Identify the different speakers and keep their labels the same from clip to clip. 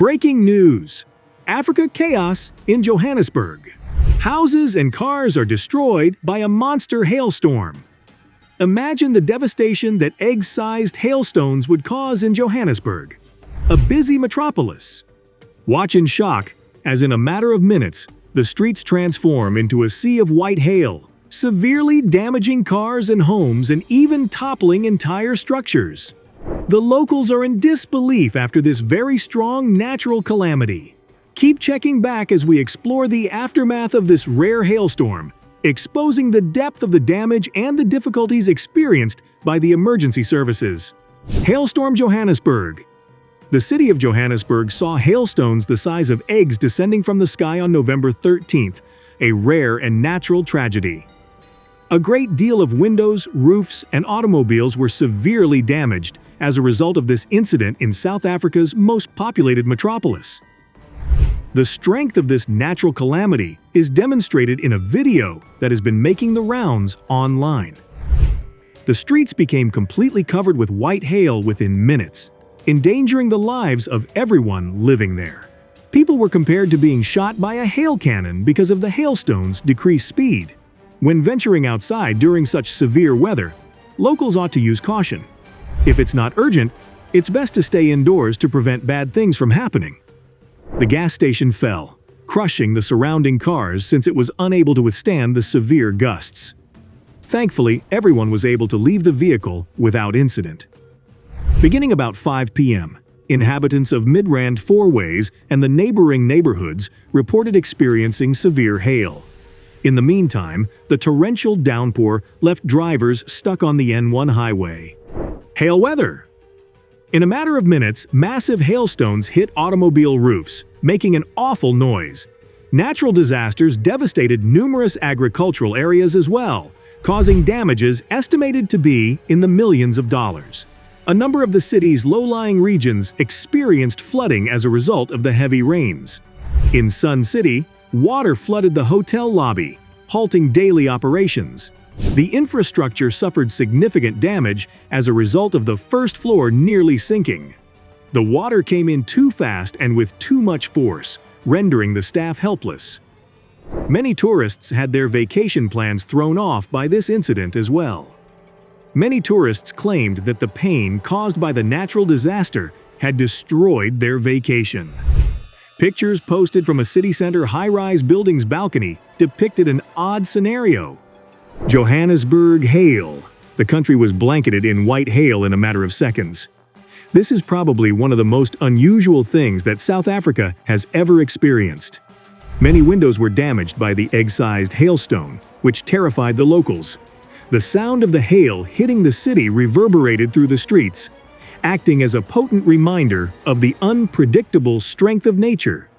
Speaker 1: Breaking news! Africa chaos in Johannesburg. Houses and cars are destroyed by a monster hailstorm. Imagine the devastation that egg-sized hailstones would cause in Johannesburg, a busy metropolis. Watch in shock as in a matter of minutes, the streets transform into a sea of white hail, severely damaging cars and homes and even toppling entire structures. The locals are in disbelief after this very strong natural calamity. Keep checking back as we explore the aftermath of this rare hailstorm, exposing the depth of the damage and the difficulties experienced by the emergency services. Hailstorm Johannesburg. The city of Johannesburg saw hailstones the size of eggs descending from the sky on November 13th, a rare and natural tragedy. A great deal of windows, roofs, and automobiles were severely damaged as a result of this incident in South Africa's most populated metropolis. The strength of this natural calamity is demonstrated in a video that has been making the rounds online. The streets became completely covered with white hail within minutes, endangering the lives of everyone living there. People were compared to being shot by a hail cannon because of the hailstones' decreased speed. When venturing outside during such severe weather, locals ought to use caution. If it's not urgent, it's best to stay indoors to prevent bad things from happening. The gas station fell, crushing the surrounding cars since it was unable to withstand the severe gusts. Thankfully, everyone was able to leave the vehicle without incident. Beginning about 5 p.m., inhabitants of Midrand Fourways and the neighboring neighborhoods reported experiencing severe hail. In the meantime, the torrential downpour left drivers stuck on the N1 highway. Hail weather! In a matter of minutes, massive hailstones hit automobile roofs, making an awful noise. Natural disasters devastated numerous agricultural areas as well, causing damages estimated to be in the millions of dollars. A number of the city's low-lying regions experienced flooding as a result of the heavy rains. In Sun City, water flooded the hotel lobby, halting daily operations. The infrastructure suffered significant damage as a result of the first floor nearly sinking. The water came in too fast and with too much force, rendering the staff helpless. Many tourists had their vacation plans thrown off by this incident as well. Many tourists claimed that the pain caused by the natural disaster had destroyed their vacation. Pictures posted from a city center high-rise building's balcony depicted an odd scenario. Johannesburg hail. The country was blanketed in white hail in a matter of seconds. This is probably one of the most unusual things that South Africa has ever experienced. Many windows were damaged by the egg-sized hailstone, which terrified the locals. The sound of the hail hitting the city reverberated through the streets, acting as a potent reminder of the unpredictable strength of nature.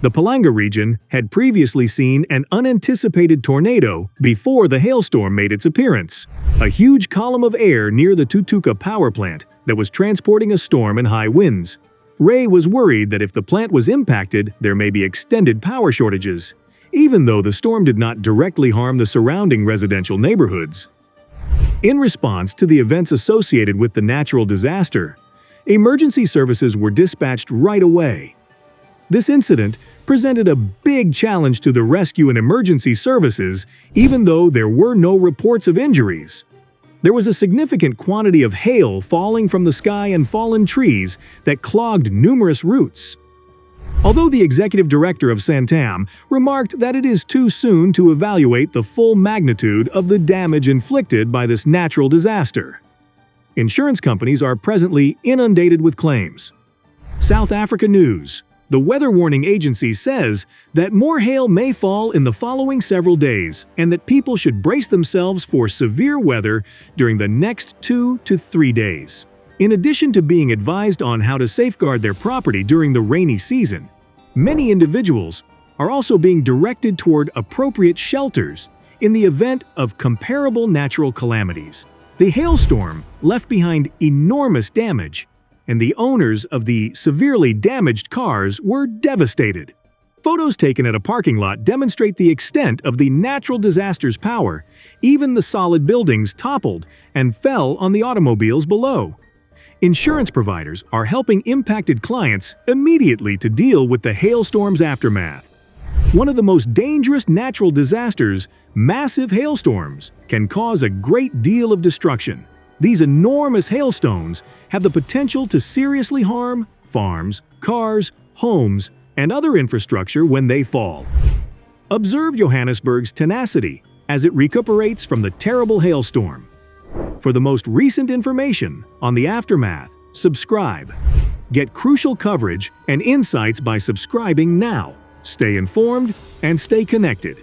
Speaker 1: The Palanga region had previously seen an unanticipated tornado before the hailstorm made its appearance. A huge column of air near the Tutuka power plant that was transporting a storm and high winds. Ray was worried that if the plant was impacted, there may be extended power shortages, even though the storm did not directly harm the surrounding residential neighborhoods. In response to the events associated with the natural disaster, emergency services were dispatched right away. This incident presented a big challenge to the rescue and emergency services, even though there were no reports of injuries. There was a significant quantity of hail falling from the sky and fallen trees that clogged numerous routes. Although the executive director of Santam remarked that it is too soon to evaluate the full magnitude of the damage inflicted by this natural disaster. Insurance companies are presently inundated with claims. South Africa news. The weather warning agency says that more hail may fall in the following several days and that people should brace themselves for severe weather during the next 2 to 3 days. In addition to being advised on how to safeguard their property during the rainy season, many individuals are also being directed toward appropriate shelters in the event of comparable natural calamities. The hailstorm left behind enormous damage, and the owners of the severely damaged cars were devastated. Photos taken at a parking lot demonstrate the extent of the natural disaster's power. Even the solid buildings toppled and fell on the automobiles below. Insurance providers are helping impacted clients immediately to deal with the hailstorm's aftermath. One of the most dangerous natural disasters, massive hailstorms, can cause a great deal of destruction. These enormous hailstones have the potential to seriously harm farms, cars, homes, and other infrastructure when they fall. Observe Johannesburg's tenacity as it recuperates from the terrible hailstorm. For the most recent information on the aftermath, subscribe. Get crucial coverage and insights by subscribing now. Stay informed and stay connected.